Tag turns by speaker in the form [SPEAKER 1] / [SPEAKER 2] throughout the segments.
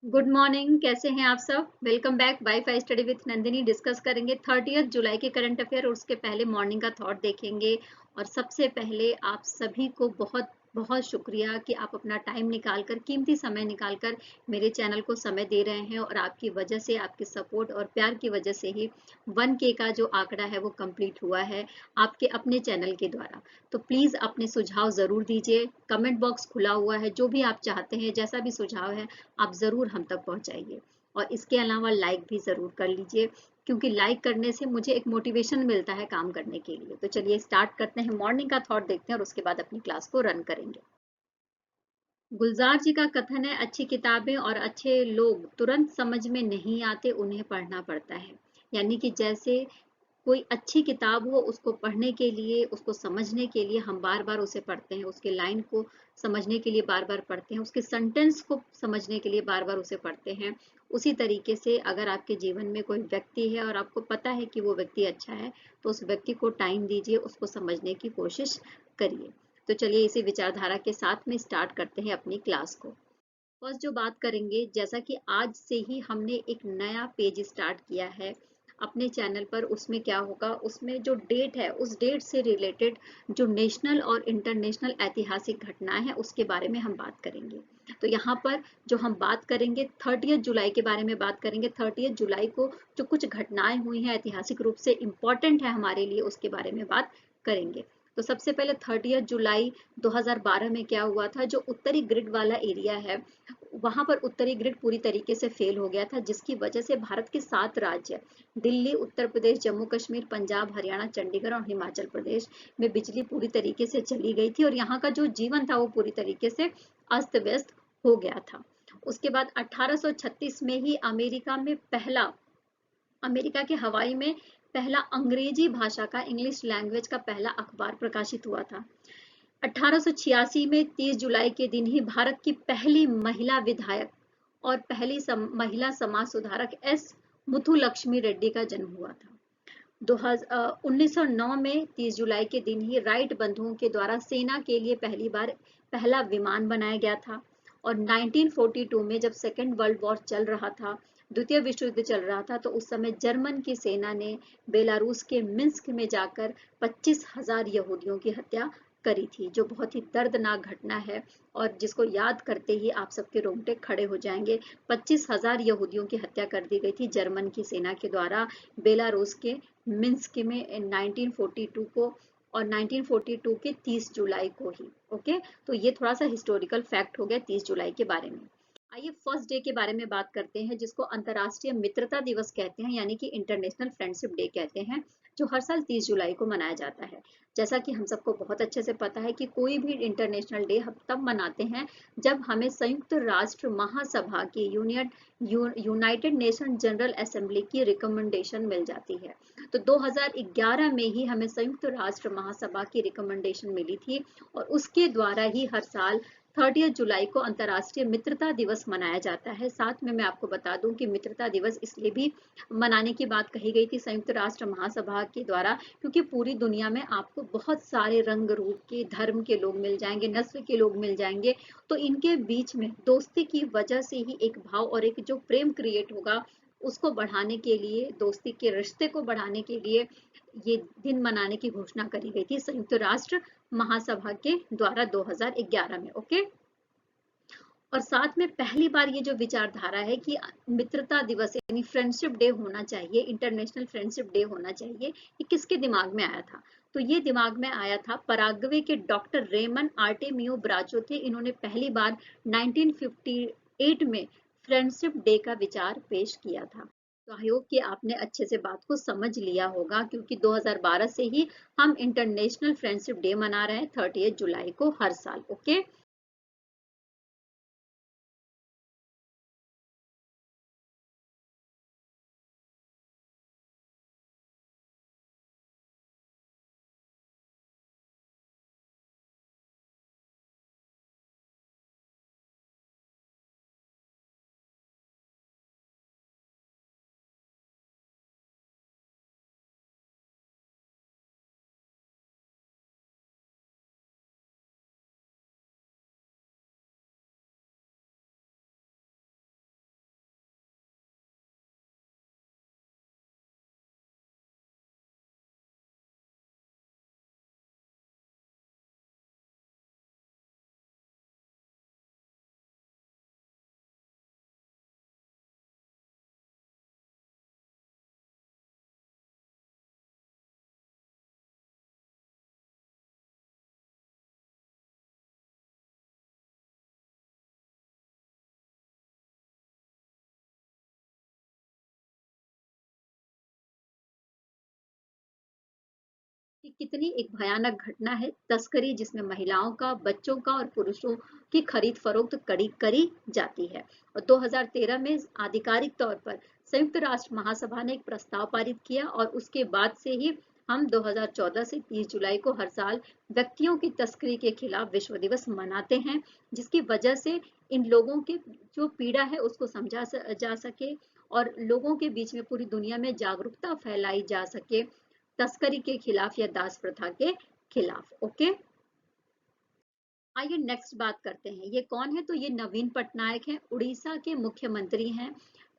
[SPEAKER 1] Good morning, कैसे हैं आप सब। Welcome back wifi study with Nandini. Discuss करेंगे 30 जुलाई के करंट अफेयर और उसके पहले मॉर्निंग का थॉट देखेंगे। और सबसे पहले आप सभी को बहुत बहुत शुक्रिया कि आप अपना टाइम निकालकर, कीमती समय निकालकर मेरे चैनल को समय दे रहे हैं। और आपकी वजह से, आपके सपोर्ट और प्यार की वजह से ही 1K का जो आंकड़ा है वो कंप्लीट हुआ है आपके अपने चैनल के द्वारा। तो प्लीज़ अपने सुझाव ज़रूर दीजिए। कमेंट बॉक्स खुला हुआ है, जो भी आप चाहते हैं, जैसा भी सुझाव है आप ज़रूर हम तक पहुंचाइए। और इसके अलावा लाइक भी ज़रूर कर लीजिए, क्योंकि लाइक करने से मुझे एक मोटिवेशन मिलता है काम करने के लिए। तो चलिए स्टार्ट करते हैं, मॉर्निंग का थॉट देखते हैं और उसके बाद अपनी क्लास को रन करेंगे। गुलजार जी का कथन है, अच्छी किताबें और अच्छे लोग तुरंत समझ में नहीं आते, उन्हें पढ़ना पड़ता है। यानी कि जैसे कोई अच्छी किताब हो, उसको पढ़ने के लिए, उसको समझने के लिए हम बार बार उसे पढ़ते हैं, उसके लाइन को समझने के लिए बार बार पढ़ते हैं, उसके सेंटेंस को समझने के लिए बार बार उसे पढ़ते हैं। उसी तरीके से अगर आपके जीवन में कोई व्यक्ति है और आपको पता है कि वो व्यक्ति अच्छा है, तो उस व्यक्ति को टाइम दीजिए, उसको समझने की कोशिश करिए। तो चलिए इसी विचारधारा के साथ में स्टार्ट करते हैं अपनी क्लास को। फर्स्ट जो बात करेंगे, जैसा कि आज से ही हमने एक नया पेज स्टार्ट किया है अपने चैनल पर। उसमें क्या होगा, उसमें जो डेट है उस डेट से रिलेटेड जो नेशनल और इंटरनेशनल ऐतिहासिक घटनाएं हैं उसके बारे में हम बात करेंगे। तो यहाँ पर जो हम बात करेंगे 30 जुलाई के बारे में बात करेंगे। 30 जुलाई को जो कुछ घटनाएं हुई हैं ऐतिहासिक रूप से इम्पोर्टेंट है हमारे लिए, उसके बारे में बात करेंगे। तो सबसे पहले 30 जुलाई 2012 में क्या हुआ था, जो उत्तरी ग्रिड वाला एरिया है वहां पर उत्तरी ग्रिड पूरी तरीके से फेल हो गया था, जिसकी वजह से भारत के 7 राज्य दिल्ली, उत्तर प्रदेश, जम्मू कश्मीर, पंजाब, हरियाणा, चंडीगढ़ और हिमाचल प्रदेश में बिजली पूरी तरीके से चली गई थी और यहाँ का जो जीवन था वो पूरी तरीके से अस्त व्यस्त हो गया था। उसके बाद 1836 में ही अमेरिका के हवाई में पहला अंग्रेजी भाषा का, इंग्लिश लैंग्वेज का पहला अखबार प्रकाशित हुआ था। 1886 में 30 जुलाई के दिन ही भारत की पहली महिला विधायक और पहली महिला समाज सुधारक एस मुथुलक्ष्मी रेड्डी का जन्म हुआ था। 1909 में 30 जुलाई के दिन ही राइट बंधुओं के द्वारा सेना के लिए पहली बार पहला विमान बनाया गया था। और 1942 में जब सेकेंड वर्ल्ड वॉर चल रहा था, द्वितीय विश्व युद्ध चल रहा था, तो उस समय जर्मन की सेना ने बेलारूस के मिन्स्क में जाकर 25,000 यहूदियों की हत्या करी थी, जो बहुत ही दर्दनाक घटना है और जिसको याद करते ही आप सबके रोंगटे खड़े हो जाएंगे। 25,000 यहूदियों की हत्या कर दी गई थी जर्मन की सेना के द्वारा बेलारूस के मिन्स्क में 1942 को, और 1942 के 30 जुलाई को ही। ओके, तो ये थोड़ा सा हिस्टोरिकल फैक्ट हो गया 30 जुलाई के बारे में। आइए फर्स्ट डे के बारे में बात करते हैं, जिसको अंतर्राष्ट्रीय मित्रता दिवस कहते हैं, यानी कि इंटरनेशनल फ्रेंडशिप डे कहते हैं, जो हर साल 30 जुलाई को मनाया जाता है। जैसा कि हम सबको बहुत अच्छे से पता है कि कोई भी इंटरनेशनल डे हम तब मनाते हैं जब हमें संयुक्त राष्ट्र महासभा की यूनाइटेड नेशन जनरल असेंबली की रिकमेंडेशन मिल जाती है। तो 2011 में ही हमें संयुक्त राष्ट्र महासभा की रिकमेंडेशन मिली थी और उसके द्वारा ही हर साल 30 जुलाई को अंतर्राष्ट्रीय मित्रता दिवस मनाया जाता है। साथ में मैं आपको बता दूं कि मित्रता दिवस इसलिए भी मनाने की बात कही गई थी संयुक्त राष्ट्र महासभा के द्वारा, क्योंकि पूरी दुनिया में आपको बहुत सारे रंग रूप के, धर्म के लोग मिल जाएंगे, नस्ल के लोग मिल जाएंगे। तो इनके बीच में दोस्ती की वजह से ही एक भाव और एक जो प्रेम क्रिएट होगा, उसको बढ़ाने के लिए, दोस्ती के रिश्ते को बढ़ाने के लिए ये दिन मनाने की घोषणा करी गई थी संयुक्त राष्ट्र महासभा के द्वारा 2011 में। ओके, और साथ में पहली बार ये जो विचारधारा है कि मित्रता दिवस यानी फ्रेंडशिप डे होना चाहिए, इंटरनेशनल फ्रेंडशिप डे होना चाहिए, ये किसके दिमाग में आया था। तो ये दिमाग में आया था पराग्वे के डॉक्टर रेमन आर्टेमियो ब्राचो थे। इन्होंने पहली बार 1958 में फ्रेंडशिप डे का विचार पेश किया था। तो आई होप कि आपने अच्छे से बात को समझ लिया होगा, क्योंकि 2012 से ही हम इंटरनेशनल फ्रेंडशिप डे मना रहे हैं 30 जुलाई को हर साल। ओके, कि कितनी एक भयानक घटना है तस्करी, जिसमें महिलाओं का, बच्चों का और पुरुषों की खरीद फरोख्त करी जाती है। और 2013 में आधिकारिक तौर पर संयुक्त राष्ट्र महासभा ने एक प्रस्ताव पारित किया और उसके बाद से ही हम 2014 से 30 जुलाई को हर साल व्यक्तियों की तस्करी के खिलाफ विश्व दिवस मनाते हैं, जिसकी वजह से इन लोगों के जो पीड़ा है उसको समझा जा सके और लोगों के बीच में पूरी दुनिया में जागरूकता फैलाई जा सके तस्करी के खिलाफ या दास प्रथा के खिलाफ। ओके, आइए नेक्स्ट बात करते हैं। ये कौन है? तो ये नवीन पटनायक हैं, उड़ीसा के मुख्यमंत्री हैं।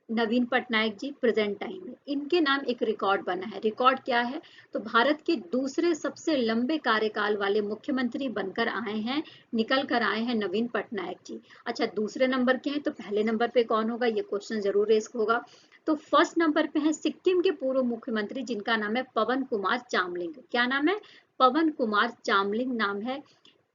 [SPEAKER 1] नवीन पटनायक जी प्रेजेंट टाइम में इनके नाम एक रिकॉर्ड बना है। रिकॉर्ड क्या है? तो भारत के दूसरे सबसे लंबे कार्यकाल वाले मुख्यमंत्री बनकर आए हैं, निकल कर आए हैं नवीन पटनायक जी। अच्छा, दूसरे नंबर के हैं तो पहले नंबर पे कौन होगा? ये क्वेश्चन जरूर रेस होगा। तो फर्स्ट नंबर पे है सिक्किम के पूर्व मुख्यमंत्री जिनका नाम है पवन कुमार चामलिंग। क्या नाम है? पवन कुमार चामलिंग नाम है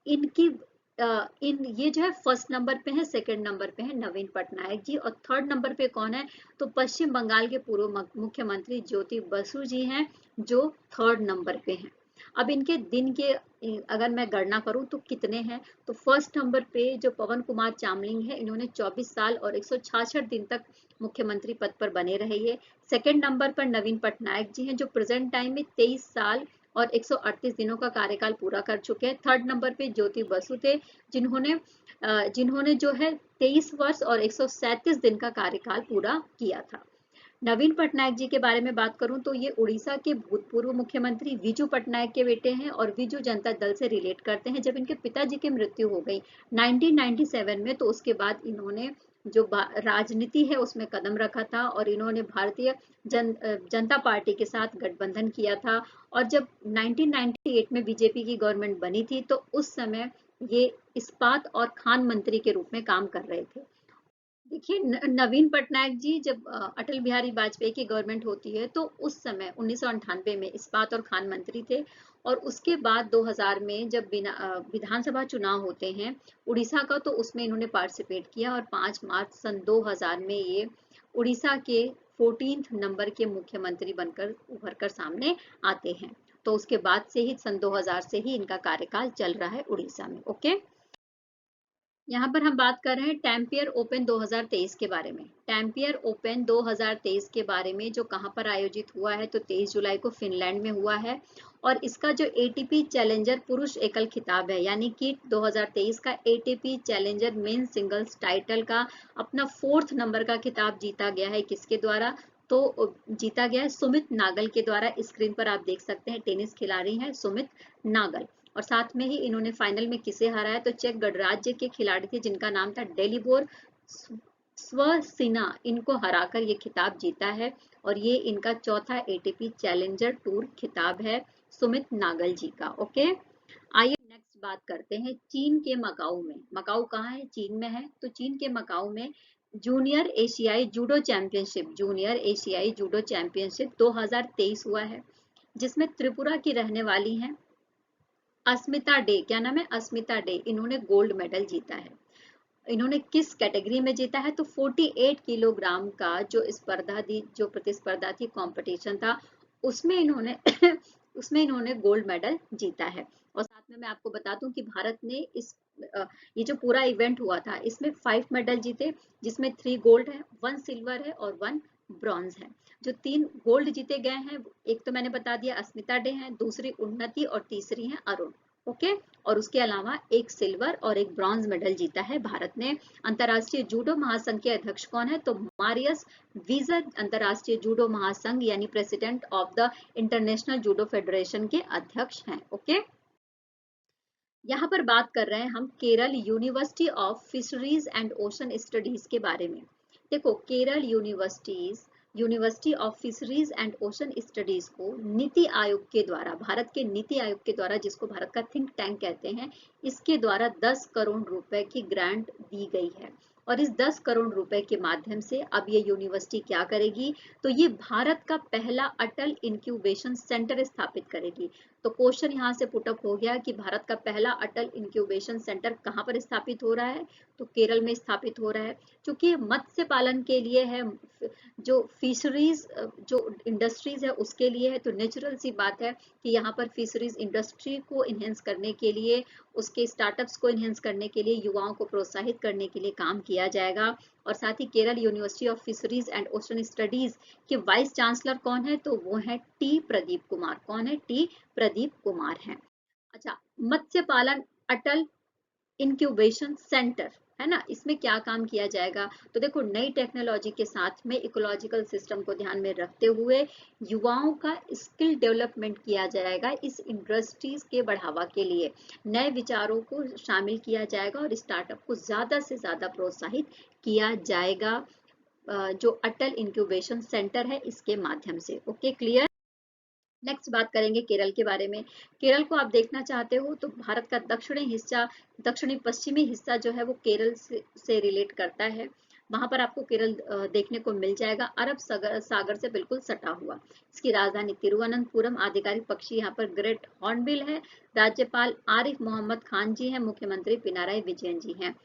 [SPEAKER 1] इनकी। इन ये जो है फर्स्ट नंबर पे है, सेकंड नंबर पे है नवीन पटनायक जी, और थर्ड नंबर पे कौन है? तो पश्चिम बंगाल के पूर्व मुख्यमंत्री ज्योति बसु जी हैं, जो थर्ड नंबर पे हैं। अब इनके दिन के अगर मैं गणना करूं तो कितने हैं? तो फर्स्ट नंबर पे जो पवन कुमार चामलिंग है, इन्होंने 24 साल और 166 दिन तक मुख्यमंत्री पद पर बने रहे। ये सेकंड नंबर पर नवीन पटनायक जी हैं, जो प्रेजेंट टाइम में 23 साल और 138 दिनों का कार्यकाल पूरा कर चुके हैं। थर्ड नंबर पे ज्योति बसु थे, जिन्होंने जो है 23 वर्ष और 137 दिन का कार्यकाल पूरा किया था। नवीन पटनायक जी के बारे में बात करूं तो ये उड़ीसा के भूतपूर्व मुख्यमंत्री विजू पटनायक के बेटे हैं और विजू जनता दल से रिलेट करते हैं। जब इनके पिताजी की मृत्यु हो गई 1997 में, तो उसके बाद इन्होंने जो राजनीति है उसमें कदम रखा था और इन्होंने भारतीय जनता पार्टी के साथ गठबंधन किया था। और जब 1998 में बीजेपी की गवर्नमेंट बनी थी तो उस समय ये इस्पात और खान मंत्री के रूप में काम कर रहे थे। देखिए, नवीन पटनायक जी जब अटल बिहारी वाजपेयी की गवर्नमेंट होती है तो उस समय 1998 में इस्पात और खान मंत्री थे। और उसके बाद 2000 में जब विधानसभा चुनाव होते हैं उड़ीसा का, तो उसमें इन्होंने पार्टिसिपेट किया और 5 मार्च सन 2000 में ये उड़ीसा के 14th नंबर के मुख्यमंत्री बनकर उभर कर सामने आते हैं। तो उसके बाद से ही सन 2000 से ही इनका कार्यकाल चल रहा है उड़ीसा में। ओके, यहाँ पर हम बात कर रहे हैं टैम्पियर ओपन 2023 के बारे में। टैम्पियर ओपन 2023 के बारे में जो कहाँ पर आयोजित हुआ है? तो 23 जुलाई को फिनलैंड में हुआ है। और इसका जो एटीपी चैलेंजर पुरुष एकल खिताब है, यानी कि 2023 का ATP challenger main singles title का अपना 4th नंबर का खिताब जीता गया है। किसके द्वारा? तो जीता गया है सुमित नागल के द्वारा। स्क्रीन पर आप देख सकते हैं, टेनिस खिलाड़ी हैं सुमित नागल। और साथ में ही इन्होंने फाइनल में किसे हराया? तो चेक गणराज्य के खिलाड़ी थे जिनका नाम था डेलिबोर स्वसिना। इनको हराकर ये खिताब जीता है और ये इनका चौथा एटीपी चैलेंजर टूर खिताब है सुमित नागल जी का। ओके, आइए नेक्स्ट बात करते हैं चीन के मकाऊ में। मकाऊ कहाँ है? चीन में है। तो चीन के मकाऊ में जूनियर एशियाई जूडो चैंपियनशिप 2023 हुआ है, जिसमें त्रिपुरा की रहने वाली हैं अस्मिता डे। क्या नाम है? अस्मिता डे। इन्होंने गोल्ड मेडल जीता है। इन्होंने किस कैटेगरी में जीता है? तो 48 किलोग्राम का जो प्रतिस्पर्धा थी, कंपटीशन था, उसमें इन्होंने उसमें इन्होंने गोल्ड मेडल जीता है। और साथ में मैं आपको बता दूं कि भारत ने ये जो पूरा इवेंट हुआ था इसमें 5 मेडल जीते, जिसमें 3 गोल्ड है, 1 सिल्वर है और 1 ब्रॉन्ज है। जो 3 गोल्ड जीते गए हैं, एक तो मैंने बता दिया अस्मिता डे है, दूसरी उन्नति और तीसरी है अरुण। ओके, और उसके अलावा एक सिल्वर और एक ब्रॉन्ज मेडल जीता है भारत ने। अंतर्राष्ट्रीय जूडो महासंघ के अध्यक्ष कौन है? तो मारियस वीजर अंतर्राष्ट्रीय जूडो महासंघ यानी president of the international judo federation के अध्यक्ष हैं। ओके, यहाँ पर बात कर रहे हैं हम Kerala university of fisheries and ocean studies के बारे में। देखो, Kerala university of fisheries and ocean studies को नीति आयोग के द्वारा, भारत के नीति आयोग के द्वारा, जिसको भारत का थिंक टैंक कहते हैं, इसके द्वारा 10 करोड़ रुपए की ग्रांट दी गई है। और इस 10 करोड़ रुपए के माध्यम से अब ये यूनिवर्सिटी क्या करेगी? तो ये भारत का पहला अटल इंक्यूबेशन सेंटर स्थापित करेगी। तो क्वेश्चन यहाँ से पुटअप हो गया कि भारत का पहला अटल इंक्यूबेशन सेंटर कहाँ पर स्थापित हो रहा है, तो केरल में स्थापित हो रहा है। क्योंकि मत्स्य पालन के लिए है, जो फिशरीज जो इंडस्ट्रीज है उसके लिए है, तो नेचुरल सी बात है कि यहाँ पर फिशरीज इंडस्ट्री को इन्हेंस करने के लिए, उसके स्टार्टअप्स को इन्हेंस करने के लिए, युवाओं को प्रोत्साहित करने के लिए काम किया जाएगा। और साथ ही Kerala university of fisheries and ocean studies के वाइस चांसलर कौन है, तो वो है टी प्रदीप कुमार। कौन है, टी प्रदीप कुमार है। अच्छा, मत्स्य पालन अटल इंक्यूबेशन सेंटर है ना, इसमें क्या काम किया जाएगा, तो देखो नई टेक्नोलॉजी के साथ में इकोलॉजिकल सिस्टम को ध्यान में रखते हुए युवाओं का स्किल डेवलपमेंट किया जाएगा। इस इंडस्ट्रीज के बढ़ावा के लिए नए विचारों को शामिल किया जाएगा और स्टार्टअप को ज्यादा से ज्यादा प्रोत्साहित किया जाएगा, जो अटल इंक्यूबेशन सेंटर है इसके माध्यम से। Okay, clear. नेक्स्ट बात करेंगे केरल के बारे में। केरल को आप देखना चाहते हो तो भारत का दक्षिणी हिस्सा, दक्षिणी पश्चिमी हिस्सा जो है वो केरल से रिलेट करता है। वहां पर आपको केरल देखने को मिल जाएगा, अरब सागर से बिल्कुल सटा हुआ। इसकी राजधानी तिरुवनंतपुरम, आधिकारिक पक्षी यहाँ पर ग्रेट हॉर्नबिल है, राज्यपाल आरिफ मोहम्मद खान जी हैं, मुख्यमंत्री पिनाराई विजयन जी हैं।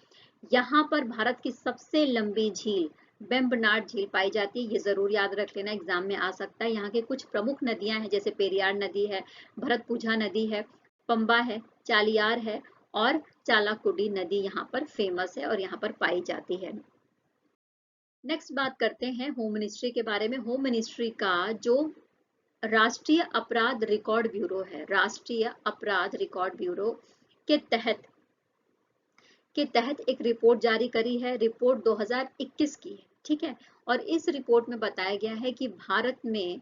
[SPEAKER 1] यहाँ पर भारत की सबसे लंबी झील वेम्बनाड झील पाई जाती है, ये जरूर याद रख लेना, एग्जाम में आ सकता है। यहाँ के कुछ प्रमुख नदियां हैं जैसे पेरियार नदी है, भरतपुझा नदी है, पंबा है, चालियार है और चालाकुडी नदी यहाँ पर फेमस है और यहाँ पर पाई जाती है। नेक्स्ट बात करते हैं होम मिनिस्ट्री के बारे में। होम मिनिस्ट्री का जो राष्ट्रीय अपराध रिकॉर्ड ब्यूरो है, राष्ट्रीय अपराध रिकॉर्ड ब्यूरो के तहत एक रिपोर्ट जारी करी है, रिपोर्ट 2021 की है, ठीक है। और इस रिपोर्ट में बताया गया है कि भारत में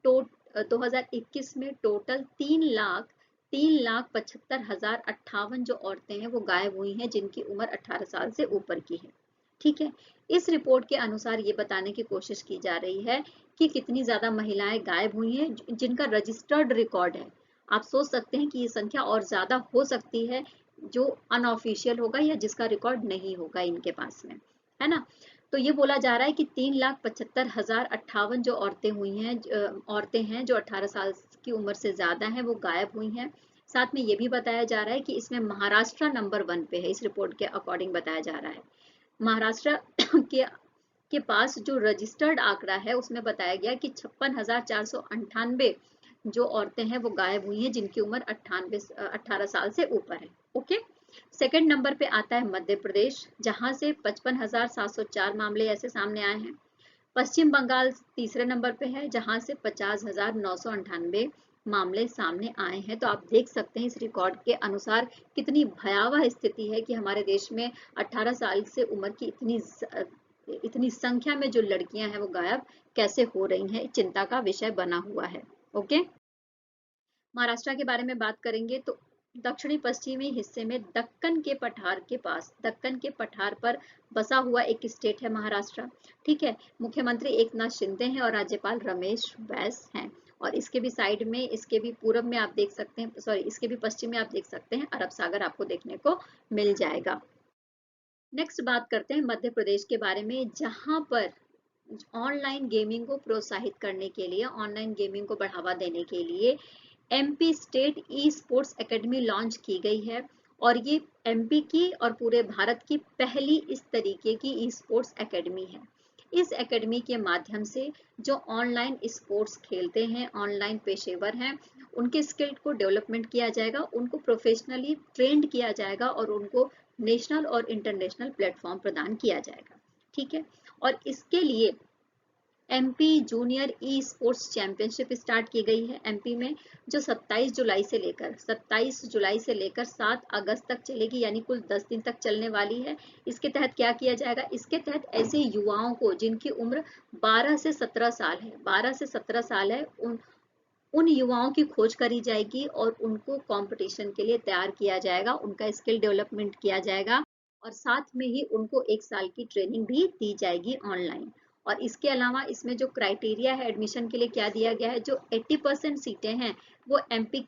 [SPEAKER 1] 2021 में टोटल 3,75,058 जो औरतें हैं वो गायब हुई हैं जिनकी उम्र 18 साल से ऊपर की है, ठीक है। इस रिपोर्ट के अनुसार ये बताने की कोशिश की जा रही है कि कितनी ज्यादा महिलाएं गायब हुई हैं जिनका रजिस्टर्ड रिकॉर्ड है। आप सोच सकते हैं कि ये संख्या और ज्यादा हो सकती है जो अनऑफिशियल होगा या जिसका रिकॉर्ड नहीं होगा इनके पास में, है ना। तो ये बोला जा रहा है कि 3,75,058 जो औरतें हैं जो 18 साल की उम्र से ज्यादा हैं वो गायब हुई हैं। साथ में ये भी बताया जा रहा है कि इसमें महाराष्ट्र नंबर 1 पे है, इस रिपोर्ट के अकॉर्डिंग बताया जा रहा है। महाराष्ट्र के पास जो रजिस्टर्ड आंकड़ा है उसमें बताया गया कि 56,498 जो औरतें हैं वो गायब हुई हैं जिनकी उम्र 18 साल से ऊपर है। ओके, सेकंड नंबर पे आता है मध्य प्रदेश, जहां से 55,704 मामले ऐसे सामने आए हैं। पश्चिम बंगाल तीसरे नंबर पे है जहां से 50,998 मामले सामने आए हैं। तो आप देख सकते हैं इस रिकॉर्ड के अनुसार कितनी भयावह स्थिति है कि हमारे देश में 18 साल से उम्र की इतनी संख्या में जो लड़कियां हैं वो गायब कैसे हो रही हैं, चिंता का विषय बना हुआ है। ओके, महाराष्ट्र के बारे में बात करेंगे तो दक्षिणी पश्चिमी हिस्से में दक्कन के पठार पर बसा हुआ एक स्टेट है महाराष्ट्र, ठीक है। मुख्यमंत्री एकनाथ शिंदे हैं और राज्यपाल रमेश बैस हैं। और इसके भी साइड में, इसके भी पूरब में आप देख सकते हैं, सॉरी इसके भी पश्चिम में आप देख सकते हैं अरब सागर आपको देखने को मिल जाएगा। नेक्स्ट बात करते हैं मध्य प्रदेश के बारे में, जहां पर ऑनलाइन गेमिंग को प्रोत्साहित करने के लिए, ऑनलाइन गेमिंग को बढ़ावा देने के लिए MP state e sports academy launch की गई है। और ये एमपी की और पूरे भारत की पहली इस तरीके की ई स्पोर्ट्स एकेडमी है। इस एकेडमी के माध्यम से जो ऑनलाइन स्पोर्ट्स खेलते हैं, ऑनलाइन पेशेवर हैं, उनके स्किल को डेवलपमेंट किया जाएगा, उनको प्रोफेशनली ट्रेंड किया जाएगा और उनको नेशनल और इंटरनेशनल प्लेटफॉर्म प्रदान किया जाएगा, ठीक है। और इसके लिए MP junior e sports championship start की गई है एमपी में, जो 27 जुलाई से लेकर 7 अगस्त तक चलेगी, यानी कुल 10 दिन तक चलने वाली है। इसके तहत क्या किया जाएगा, इसके तहत ऐसे युवाओं को जिनकी उम्र 12 से 17 साल है, 12 से 17 साल है, उन युवाओं की खोज करी जाएगी और उनको कंपटीशन के लिए तैयार किया जाएगा, उनका स्किल डेवलपमेंट किया जाएगा और साथ में ही उनको 1 साल की ट्रेनिंग भी दी जाएगी ऑनलाइन। और इसके अलावा इसमें जो क्राइटेरिया है एडमिशन के लिए क्या दिया गया है, जो 80% सीटें हैं वो एमपी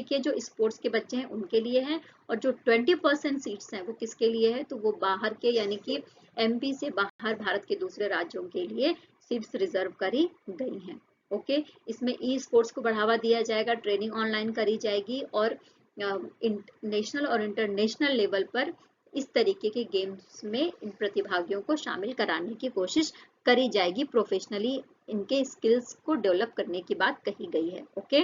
[SPEAKER 1] के जो स्पोर्ट्स के बच्चे हैं उनके लिए हैं, और जो 20% सीट्स हैं वो किसके लिए है, तो वो बाहर के, यानी कि एमपी से बाहर भारत के दूसरे राज्यों के लिए सीट्स रिजर्व करी गई हैं। ओके, इसमें ई स्पोर्ट्स को बढ़ावा दिया जाएगा, ट्रेनिंग ऑनलाइन करी जाएगी और नेशनल और इंटरनेशनल लेवल पर इस तरीके के गेम्स में इन प्रतिभागियों को शामिल कराने की कोशिश करी जाएगी। प्रोफेशनली इनके स्किल्स को डेवलप करने की बात कही गई है। ओके,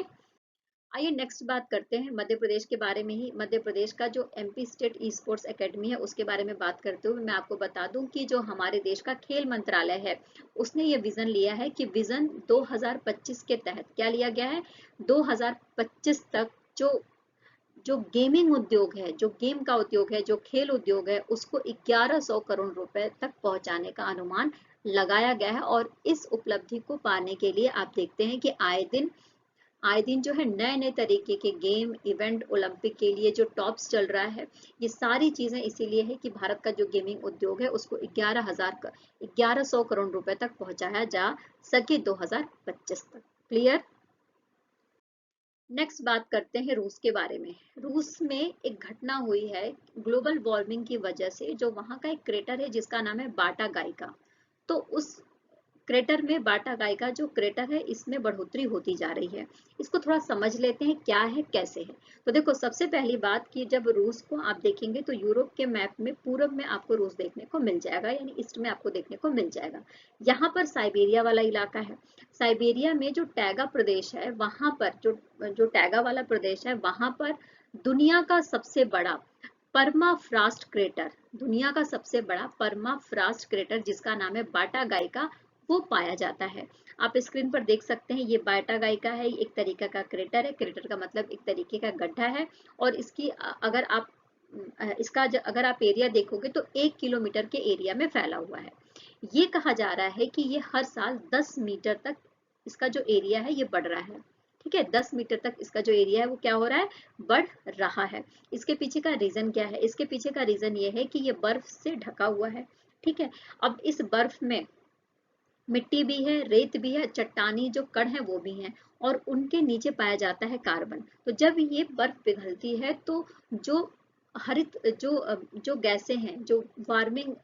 [SPEAKER 1] आइए नेक्स्ट बात करते हैं मध्य प्रदेश के बारे में ही। मध्य प्रदेश का जो MP state e sports academy है उसके बारे में बात करते हुए मैं आपको बता दूं कि जो हमारे देश का खेल मंत्रालय है उसने ये विजन लिया है कि विजन 2025 के तहत क्या लिया गया है, 2025 तक जो जो गेमिंग उद्योग है, जो गेम का उद्योग है, जो खेल उद्योग है, उसको 1100 करोड़ रुपए तक पहुंचाने का अनुमान लगाया गया है। और इस उपलब्धि को पाने के लिए आप देखते हैं कि आए दिन जो है नए नए तरीके के गेम इवेंट, ओलंपिक के लिए जो टॉप्स चल रहा है, ये सारी चीजें इसीलिए है कि भारत का जो गेमिंग उद्योग है उसको 1100 करोड़ रुपए तक पहुंचाया जा सके 2025 तक। क्लियर। नेक्स्ट बात करते हैं रूस के बारे में। रूस में एक घटना हुई है ग्लोबल वार्मिंग की वजह से। जो वहां का एक क्रेटर है जिसका नाम है बाटा गाइका, तो उस क्रेटर में बाटा गाइका जो क्रेटर है इसमें बढ़ोतरी होती जा रही है। इसको थोड़ा समझ लेते हैं क्या है कैसे है। तो देखो, सबसे पहली बात कि जब रूस को आप देखेंगे तो यूरोप के मैप में पूरब में आपको रूस देखने को मिल जाएगा, यानी ईस्ट में आपको देखने को मिल जाएगा। यहाँ पर साइबेरिया वाला इलाका है। साइबेरिया में जो टैगा प्रदेश है वहां पर जो टैगा वाला प्रदेश है वहां पर दुनिया का सबसे बड़ा परमाफ्रास्ट क्रेटर, दुनिया का सबसे बड़ा परमाफ्रास्ट क्रेटर जिसका नाम है बाटा गाइका, वो पाया जाता है। आप स्क्रीन पर देख सकते हैं ये बाटा गाइका है, एक तरीका का क्रेटर है। क्रेटर का मतलब एक तरीके का गड्ढा है। और इसकी अगर आप अगर आप एरिया देखोगे तो 1 किलोमीटर के एरिया में फैला हुआ है। ये कहा जा रहा है कि ये हर साल 10 मीटर तक इसका जो एरिया है ये बढ़ रहा है। ठीक है, 10 मीटर तक इसका जो एरिया है वो क्या हो रहा है, बढ़ रहा है। इसके पीछे का रीजन क्या है, इसके पीछे का रीजन ये है कि ये बर्फ से ढका हुआ है। ठीक है, अब इस बर्फ में मिट्टी भी है, रेत भी है, चट्टानी जो कण है वो भी हैं, और उनके नीचे पाया जाता है कार्बन। तो जब ये बर्फ पिघलती है तो जो हरित जो गैसें हैं, जो वार्मिंग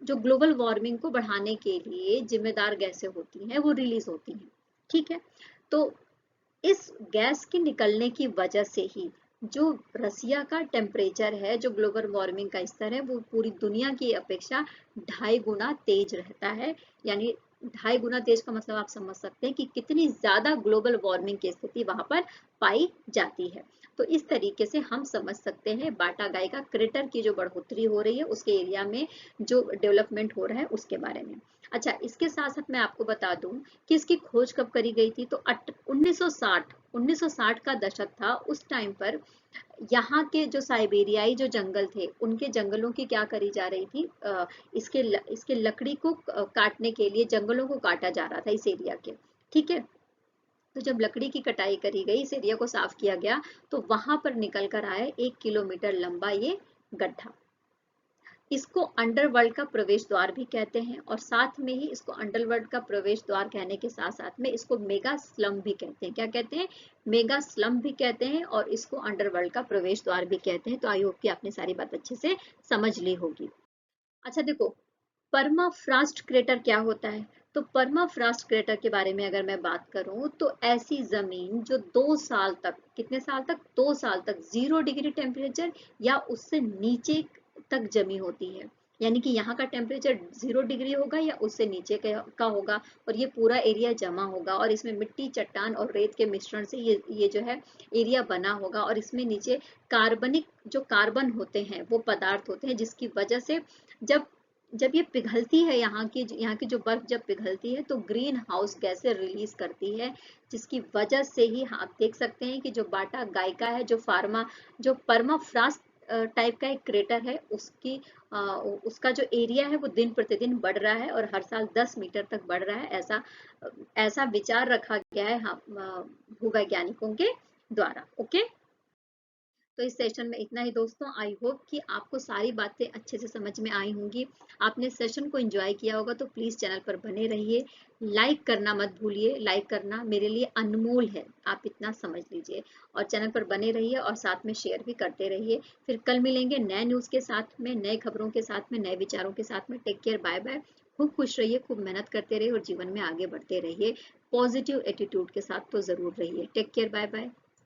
[SPEAKER 1] जो ग्लोबल वार्मिंग को बढ़ाने के लिए जिम्मेदार गैसें होती हैं वो रिलीज होती हैं। ठीक है, तो इस गैस के निकलने की वजह से ही जो रसिया का टेम्परेचर है, जो ग्लोबल वार्मिंग का स्तर है, वो पूरी दुनिया की अपेक्षा 2.5 गुना तेज रहता है। यानी 2.5 गुना तेज का मतलब आप समझ सकते हैं कि कितनी ज्यादा ग्लोबल वार्मिंग की स्थिति वहां पर पाई जाती है। तो इस तरीके से हम समझ सकते हैं बाटा गाई का क्रेटर की जो बढ़ोतरी हो रही है उसके एरिया में जो डेवलपमेंट हो रहा है उसके बारे में। अच्छा, इसके साथ साथ मैं आपको बता दूं कि इसकी खोज कब करी गई थी, तो 1960 का दशक था। उस टाइम पर यहाँ के जो साइबेरियाई जो जंगल थे उनके जंगलों की क्या करी जा रही थी, इसके लकड़ी को काटने के लिए जंगलों को काटा जा रहा था इस एरिया के। ठीक है, तो जब लकड़ी की कटाई करी गई, इस एरिया को साफ किया गया, तो वहां पर निकल कर आए 1 किलोमीटर लंबा ये गड्ढा। इसको अंडरवर्ल्ड का प्रवेश द्वार भी कहते हैं, और साथ में ही इसको अंडरवर्ल्ड का प्रवेश द्वार कहने के साथ साथ में इसको मेगा स्लम भी कहते हैं। क्या कहते हैं, मेगा स्लम भी कहते हैं, और इसको अंडरवर्ल्ड का प्रवेश द्वार भी कहते हैं। तो आई होप कि आपने सारी बात अच्छे से समझ ली होगी। अच्छा देखो, परमाफ्रॉस्ट क्रेटर क्या होता है। तो परमाफ्रॉस्ट क्रेटर के बारे में अगर मैं बात करूं तो ऐसी जमीन जो 2 साल तक, कितने साल तक, 2 साल तक 0 डिग्री टेम्परेचर या उससे नीचे तक जमी होती है। यानी कि यहाँ का टेम्परेचर 0 डिग्री होगा या उससे नीचे का होगा, और ये पूरा एरिया जमा होगा, और इसमें मिट्टी, चट्टान और रेत के मिश्रण से ये जो है एरिया बना होगा। और इसमें नीचे कार्बनिक जो कार्बन होते हैं वो पदार्थ होते हैं, जिसकी वजह से जब जब ये पिघलती है, यहाँ की जो बर्फ जब पिघलती है तो ग्रीन हाउस गैसें रिलीज करती है, जिसकी वजह से ही आप देख सकते हैं कि जो बाटा गाइका है, जो परमाफ्रॉस्ट टाइप का एक क्रेटर है, उसका जो एरिया है वो दिन प्रतिदिन बढ़ रहा है, और हर साल 10 मीटर तक बढ़ रहा है। ऐसा विचार रखा गया है भूवैज्ञानिकों के द्वारा। ओके, तो इस सेशन में इतना ही दोस्तों। आई होप कि आपको सारी बातें अच्छे से समझ में आई होंगी। आपने सेशन को एंजॉय किया होगा, तो प्लीज चैनल पर बने रहिए। लाइक करना मत भूलिए, लाइक करना मेरे लिए अनमोल है, आप इतना समझ लीजिए। और चैनल पर बने रहिए और साथ में शेयर भी करते रहिए। फिर कल मिलेंगे नए न्यूज के साथ में, नए खबरों के साथ में, नए विचारों के साथ में। Take care, bye bye. खूब खुश रहिए, खूब मेहनत करते रहिए और जीवन में आगे बढ़ते रहिए। पॉजिटिव एटीट्यूड के साथ तो ज़रूर रहिए। Take care, bye bye.